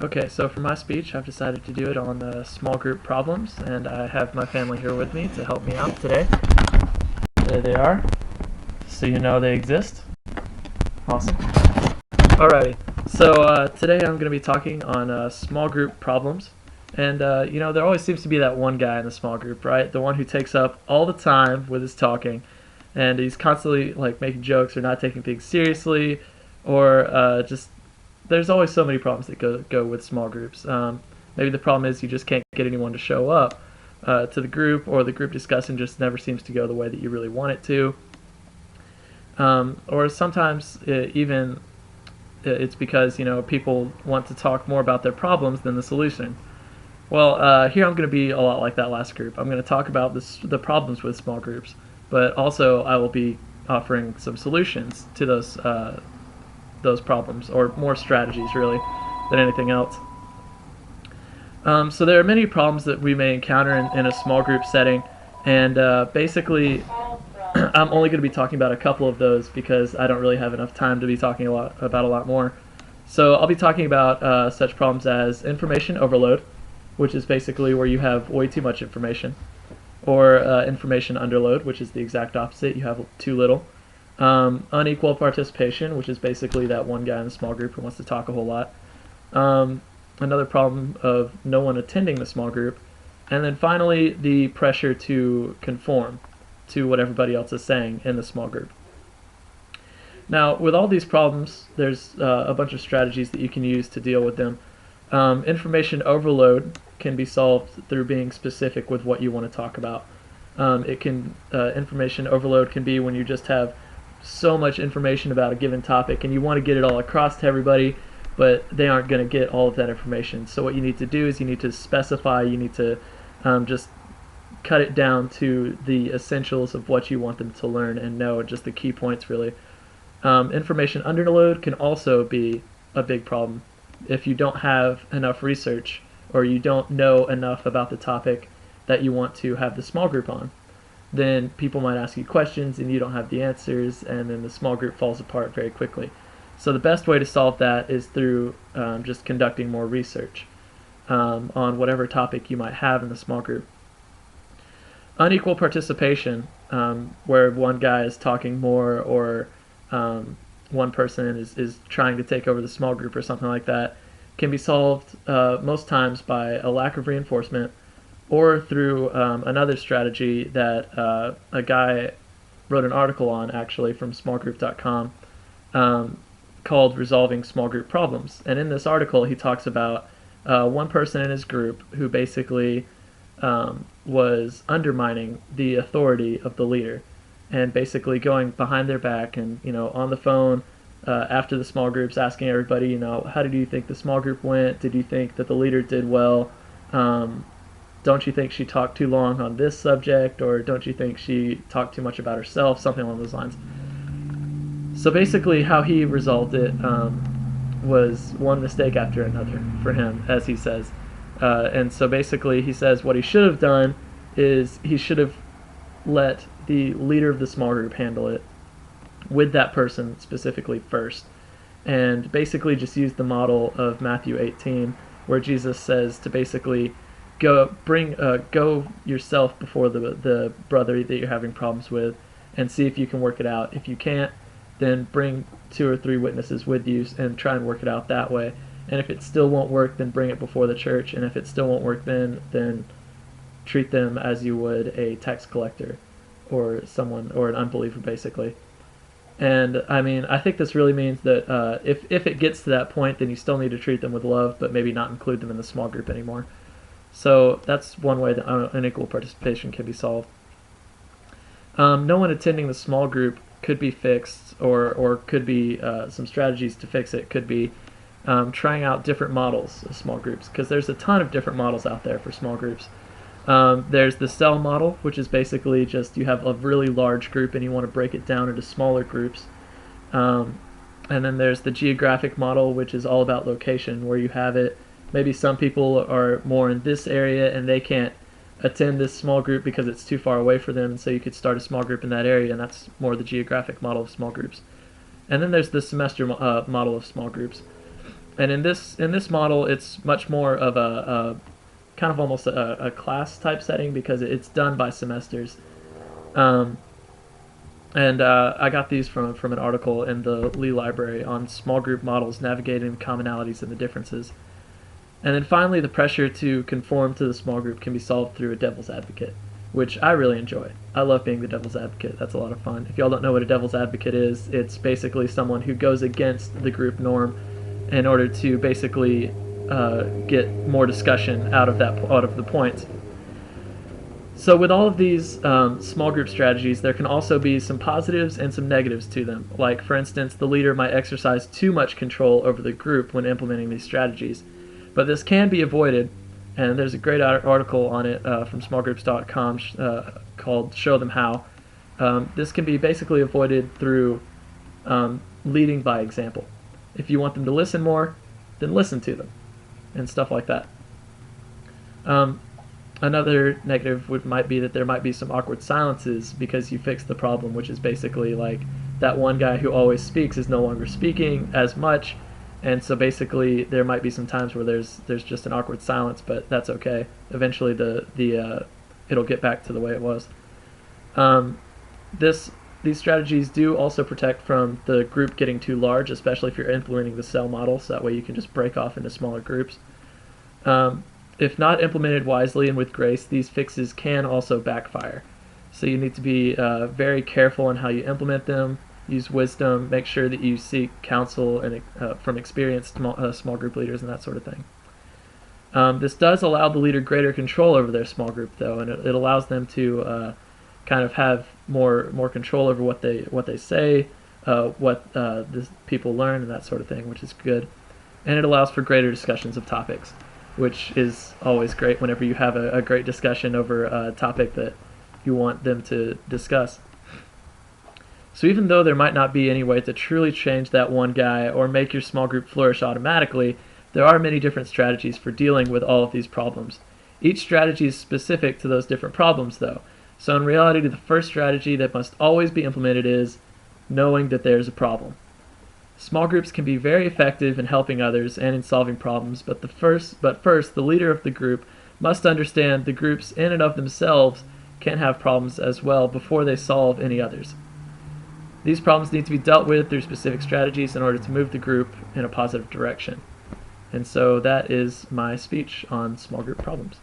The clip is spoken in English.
Okay, so for my speech, I've decided to do it on small group problems, and I have my family here with me to help me out today. There they are, so you know they exist. Awesome. Alrighty, so today I'm going to be talking on small group problems, and there always seems to be that one guy in the small group, right? The one who takes up all the time with his talking, and he's constantly like making jokes or not taking things seriously, or just there's always so many problems that go with small groups. Maybe the problem is you just can't get anyone to show up to the group, or the group discussion just never seems to go the way that you really want it to. Or sometimes it's because people want to talk more about their problems than the solution. Well, here I'm going to be a lot like that last group. I'm going to talk about the problems with small groups, but also I will be offering some solutions to those problems, or more strategies really than anything else. So there are many problems that we may encounter in a small group setting, and basically I'm only going to be talking about a couple of those because I don't really have enough time to be talking about a lot more. So I'll be talking about such problems as information overload, which is basically where you have way too much information, or information underload, which is the exact opposite, you have too little. Unequal participation, which is basically that one guy in the small group who wants to talk a whole lot. Another problem of no one attending the small group. And then finally, the pressure to conform to what everybody else is saying in the small group. Now, with all these problems, there's a bunch of strategies that you can use to deal with them. Information overload can be solved through being specific with what you want to talk about. Information overload can be when you just have so much information about a given topic and you want to get it all across to everybody, but they aren't going to get all of that information. So what you need to do is you need to specify, you need to just cut it down to the essentials of what you want them to learn and know, just the key points really. Information underload can also be a big problem. If you don't have enough research, or you don't know enough about the topic that you want to have the small group on, then people might ask you questions and you don't have the answers, and then the small group falls apart very quickly. So the best way to solve that is through just conducting more research on whatever topic you might have in the small group. Unequal participation, where one guy is talking more, or one person is trying to take over the small group or something like that, can be solved most times by a lack of reinforcement, or through another strategy that a guy wrote an article on, actually, from smallgroup.com, called Resolving Small Group Problems. And in this article he talks about one person in his group who basically was undermining the authority of the leader, and basically going behind their back and on the phone after the small groups, asking everybody, how did you think the small group went? Did you think that the leader did well? Don't you think she talked too long on this subject? Or don't you think she talked too much about herself? Something along those lines. So basically how he resolved it was one mistake after another for him, as he says. And so basically he says what he should have done is he should have let the leader of the small group handle it with that person specifically first, and basically just use the model of Matthew 18, where Jesus says to basically go yourself before the brother that you're having problems with and see if you can work it out. If you can't, then bring 2 or 3 witnesses with you and try and work it out that way. And if it still won't work, then bring it before the church. And if it still won't work, then treat them as you would a tax collector or someone, or an unbeliever, basically. And I mean, I think this really means that if it gets to that point, then you still need to treat them with love, but maybe not include them in the small group anymore. So that's one way that unequal participation can be solved. No one attending the small group could be fixed, or could be some strategies to fix it could be trying out different models of small groups, because there's a ton of different models out there for small groups. There's the cell model, which is basically just you have a really large group and you want to break it down into smaller groups. And then there's the geographic model, which is all about location, where you have it, maybe some people are more in this area and they can't attend this small group because it's too far away for them, so you could start a small group in that area, and that's more the geographic model of small groups. And then there's the semester model of small groups. And in this model, it's much more of a kind of almost a class type setting because it's done by semesters. Um, and I got these from an article in the Lee Library on small group models navigating the commonalities and the differences. And then finally, the pressure to conform to the small group can be solved through a devil's advocate, which I really enjoy. I love being the devil's advocate. That's a lot of fun. If y'all don't know what a devil's advocate is, it's basically someone who goes against the group norm in order to basically get more discussion out of the points. So with all of these small group strategies, there can also be some positives and some negatives to them. Like, for instance, the leader might exercise too much control over the group when implementing these strategies. But this can be avoided, and there's a great article on it from smallgroups.com called Show Them How. This can be basically avoided through leading by example. If you want them to listen more, then listen to them, and stuff like that. Another negative might be that there might be some awkward silences because you fix the problem, which is basically like that one guy who always speaks is no longer speaking as much, and so basically there might be some times where there's just an awkward silence, but that's okay. Eventually it'll get back to the way it was. These strategies do also protect from the group getting too large, especially if you're implementing the cell model, so that way you can just break off into smaller groups. If not implemented wisely and with grace, these fixes can also backfire. So you need to be very careful on how you implement them, use wisdom, make sure that you seek counsel and from experienced small group leaders and that sort of thing. This does allow the leader greater control over their small group, though, and it allows them to kind of have more control over what they say, what the people learn, and that sort of thing, which is good. And it allows for greater discussions of topics, which is always great whenever you have a great discussion over a topic that you want them to discuss. So even though there might not be any way to truly change that one guy or make your small group flourish automatically, there are many different strategies for dealing with all of these problems. Each strategy is specific to those different problems, though. So in reality, the first strategy that must always be implemented is knowing that there's a problem. Small groups can be very effective in helping others and in solving problems, but first, the leader of the group must understand the groups in and of themselves can have problems as well before they solve any others. These problems need to be dealt with through specific strategies in order to move the group in a positive direction. And so that is my speech on small group problems.